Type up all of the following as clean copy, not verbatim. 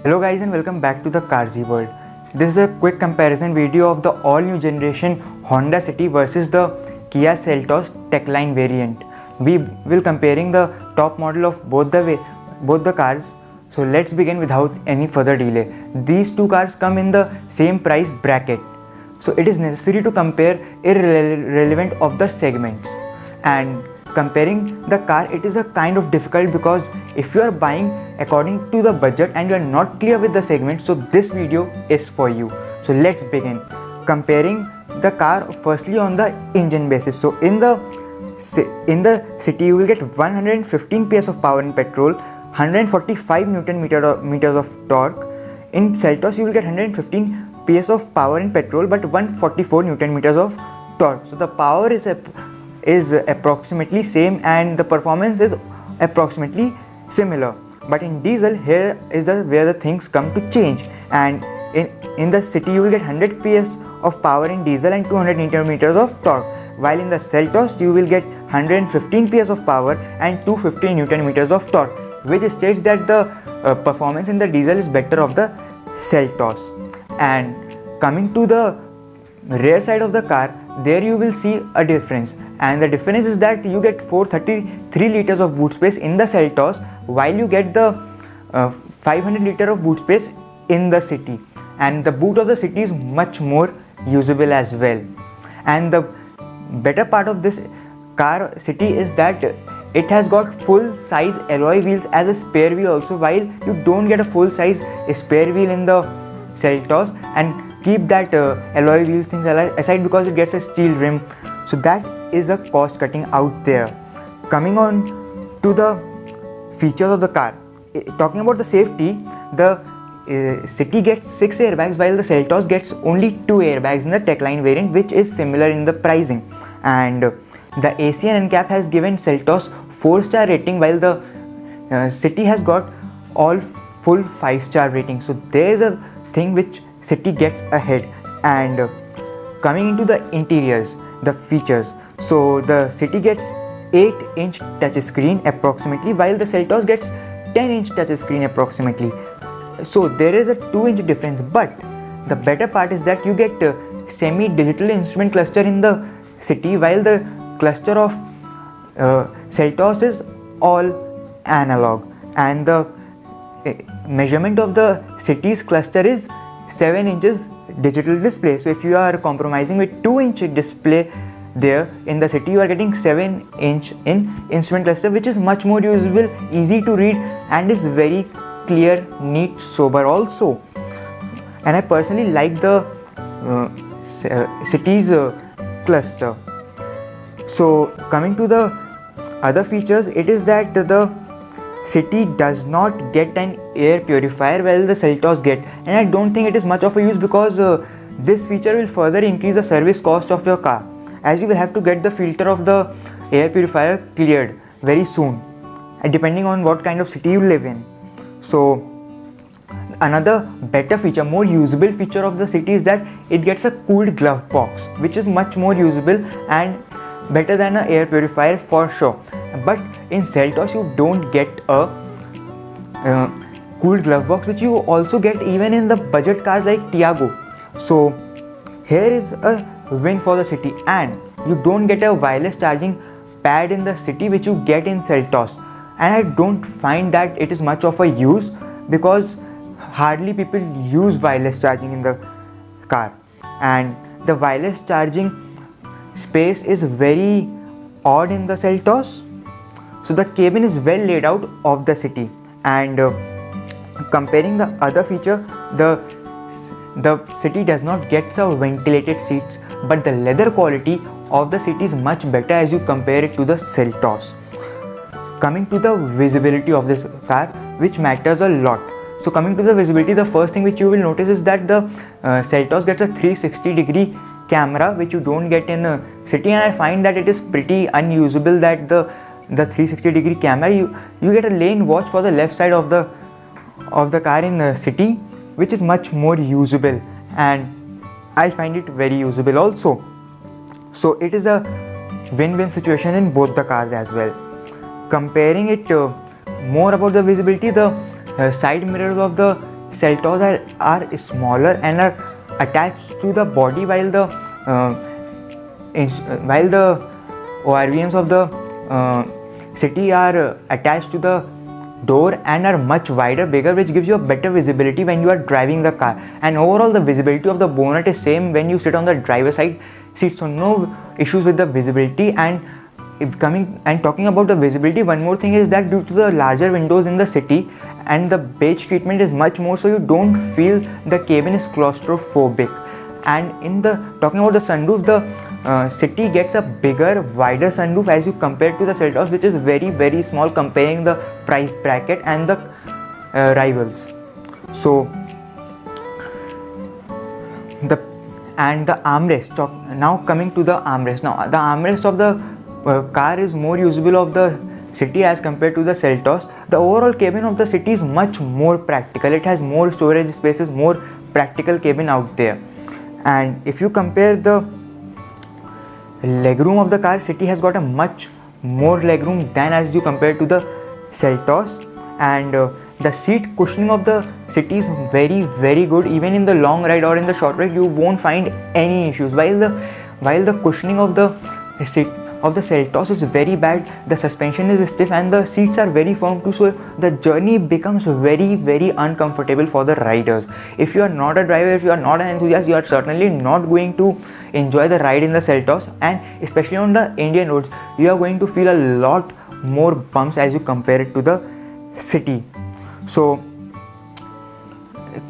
Hello guys and welcome back to the Carzy World. This is a quick comparison video of the all new generation Honda City versus the Kia Seltos Techline variant. We will comparing the top model of both the cars. So let's begin without any further delay. These two cars come in the same price bracket. So it is necessary to compare irrelevant of the segments, and comparing the car, it is a kind of difficult because if you are buying according to the budget and you are not clear with the segment, so this video is for you. So let's begin comparing the car firstly on the engine basis. So in the city you will get 115 PS of power in petrol, 145 Newton meters of torque. In Seltos you will get 115 PS of power in petrol but 144 Newton meters of torque. So the power is approximately same and the performance is approximately similar, but in diesel here is where the things come to change, and in the city you will get 100 PS of power in diesel and 200 Newton meters of torque, while in the Seltos you will get 115 PS of power and 250 Newton meters of torque, which states that the performance in the diesel is better of the Seltos. And coming to the rear side of the car, there you will see a difference, and the difference is that you get 433 liters of boot space in the Seltos while you get the 500 liter of boot space in the city, and the boot of the city is much more usable as well. And the better part of this car city is that it has got full size alloy wheels as a spare wheel also, while you don't get a full size spare wheel in the Seltos. And keep that alloy wheels things aside because it gets a steel rim, so that is a cost cutting out there. Coming on to the features of the car, talking about the safety, the city gets 6 airbags while the Seltos gets only 2 airbags in the Techline variant, which is similar in the pricing. And the AC and NCAP has given Seltos 4-star rating while the city has got all full 5-star rating, so there is a thing which city gets ahead. And coming into the interiors, the features, so the city gets 8-inch touchscreen approximately while the Seltos gets 10-inch touchscreen approximately, so there is a 2-inch difference. But the better part is that you get semi-digital instrument cluster in the city while the cluster of Seltos is all analog, and the measurement of the city's cluster is 7 inches digital display. So if you are compromising with 2-inch display there in the city, you are getting 7-inch in instrument cluster, which is much more usable, easy to read, and is very clear, neat, sober also. And I personally like the city's cluster. So coming to the other features, it is that the city does not get an air purifier while the Seltos get, and I don't think it is much of a use because this feature will further increase the service cost of your car, as you will have to get the filter of the air purifier cleared very soon, depending on what kind of city you live in. So another better feature, more usable feature of the city is that it gets a cooled glove box, which is much more usable and better than an air purifier for sure. But in Seltos you don't get a cooled glove box, which you also get even in the budget cars like Tiago. So here is a win for the city, and you don't get a wireless charging pad in the city which you get in Seltos, and I don't find that it is much of a use because hardly people use wireless charging in the car, and the wireless charging space is very odd in the Seltos. So the cabin is well laid out of the city. And comparing the other feature, the city does not get some ventilated seats, but the leather quality of the city is much better as you compare it to the Seltos. Coming to the visibility of this car, which matters a lot. So coming to the visibility, the first thing which you will notice is that the Seltos gets a 360-degree camera, which you don't get in a city, and I find that it is pretty unusable that the 360-degree camera, you get a lane watch for the left side of the car in the city, which is much more usable, and I find it very usable also. So it is a win-win situation in both the cars as well. Comparing it more about the visibility, the side mirrors of the Seltos are smaller and are attached to the body, while the ORVMs of the city are attached to the door and are much wider, bigger, which gives you a better visibility when you are driving the car. And overall the visibility of the bonnet is same when you sit on the driver side seat, so no issues with the visibility. And talking about the visibility, one more thing is that due to the larger windows in the city and the beige treatment is much more, so you don't feel the cabin is claustrophobic. And talking about the sunroof, the city gets a bigger, wider sunroof as you compare to the Seltos, which is very, very small comparing the price bracket and the rivals. So the armrest. Now coming to the armrest. Now the armrest of the car is more usable of the city as compared to the Seltos. The overall cabin of the city is much more practical. It has more storage spaces, more practical cabin out there. And if you compare the legroom of the car, city has got a much more legroom than as you compare to the Seltos. And the seat cushioning of the city is very, very good. Even in the long ride or in the short ride, you won't find any issues. While the cushioning of the Seltos is very bad, the suspension is stiff and the seats are very firm too, so the journey becomes very, very uncomfortable for the riders. If you are not a driver, if you are not an enthusiast, you are certainly not going to enjoy the ride in the Seltos, and especially on the Indian roads, you are going to feel a lot more bumps as you compare it to the city. So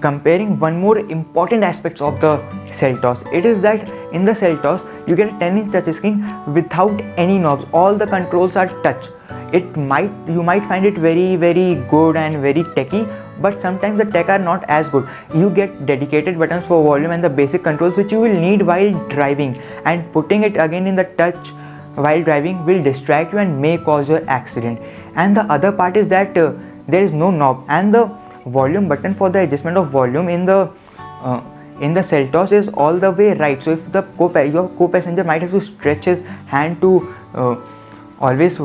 comparing one more important aspect of the Seltos, it is that in the Seltos you get a 10-inch touchscreen without any knobs. All the controls are touch. You might find it very, very good and very techy, but sometimes the tech are not as good. You get dedicated buttons for volume and the basic controls which you will need while driving, and putting it again in the touch while driving will distract you and may cause your accident. And the other part is that there is no knob, and the volume button for the adjustment of volume in the Seltos is all the way right. So if your co-passenger might have to stretch his hand to always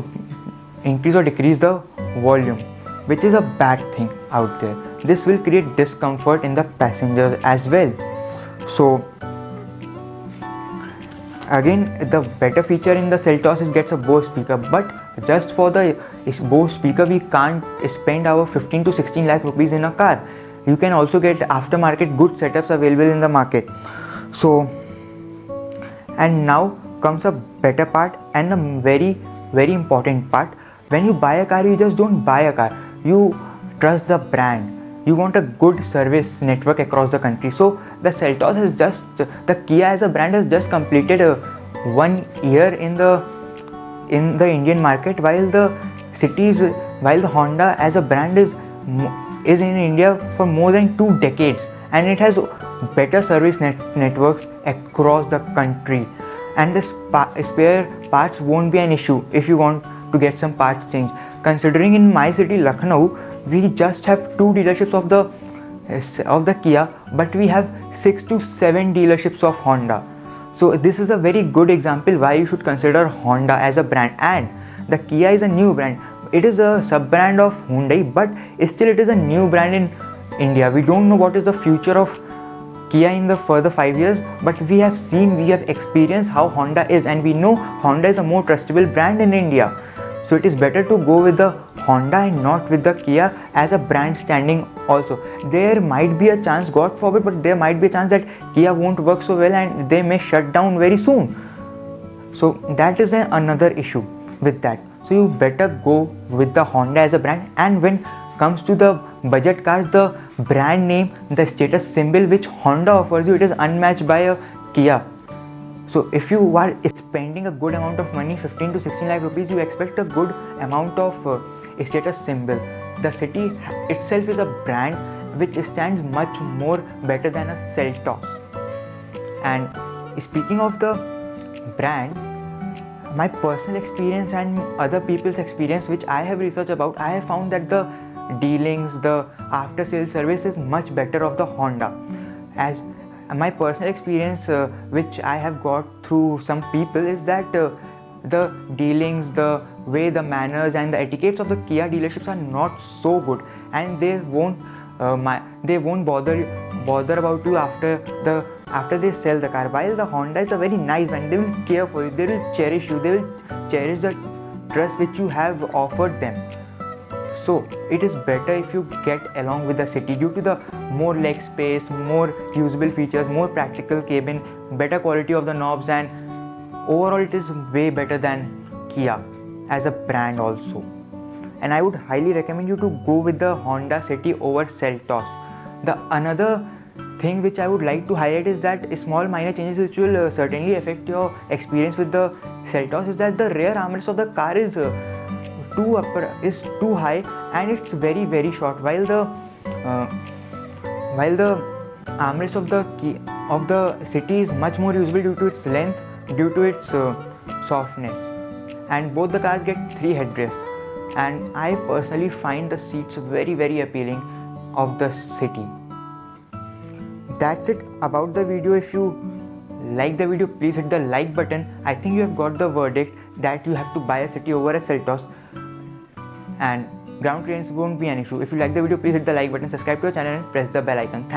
increase or decrease the volume, which is a bad thing out there. This will create discomfort in the passengers as well. So again, the better feature in the Seltos is gets a Bose speaker, but just for the Bose speaker we can't spend our 15 to 16 lakh rupees in a car. You can also get aftermarket good setups available in the market. So, and now comes a better part and a very, very important part. When you buy a car, you just don't buy a car, you trust the brand. You want a good service network across the country. So the Seltos the Kia as a brand has just completed 1 year in the Indian market, while the Honda as a brand is in India for more than 2 decades, and it has better service networks across the country, and the spare parts won't be an issue if you want to get some parts changed. Considering in my city Lucknow, we just have 2 dealerships of the Kia, but we have 6 to 7 dealerships of Honda. So this is a very good example why you should consider Honda as a brand. And the Kia is a new brand. It is a sub-brand of Hyundai, but still it is a new brand in India. We don't know what is the future of Kia in the further 5 years, but we have experienced how Honda is, and we know Honda is a more trustable brand in India. So it is better to go with the Honda and not with the Kia as a brand standing also. There might be a chance, God forbid, but there might be a chance that Kia won't work so well and they may shut down very soon. So that is another issue with that. So you better go with the Honda as a brand. And when comes to the budget cars, the brand name, the status symbol which Honda offers you, it is unmatched by a Kia. So if you are spending a good amount of money, 15 to 16 lakh rupees, you expect a good amount of status symbol. The city itself is a brand which stands much more better than a Seltos. And speaking of the brand, my personal experience and other people's experience which I have researched about, I have found that the dealings, the after sales service is much better of the Honda. As my personal experience which I have got through some people is that the dealings, the way, the manners and the etiquettes of the Kia dealerships are not so good, and they won't they won't bother about you after they sell the car. While the Honda is a very nice brand, they will care for you, they will cherish you, they will cherish the trust which you have offered them. So it is better if you get along with the City due to the more leg space, more usable features, more practical cabin, better quality of the knobs, and overall it is way better than Kia as a brand also. And I would highly recommend you to go with the Honda City over Seltos. The another thing which I would like to highlight is that small minor changes which will certainly affect your experience with the Seltos is that the rear armrest of the car is too high and it's very short, while the armrest of the City is much more usable due to its length, due to its softness. And both the cars get 3 headrests, and I personally find the seats very appealing of the City. That's it about the video. If you like the video, please hit the like button. I think you have got the verdict that you have to buy a City over a Seltos, and ground clearance won't be an issue. If you like the video, please hit the like button, subscribe to our channel and press the bell icon.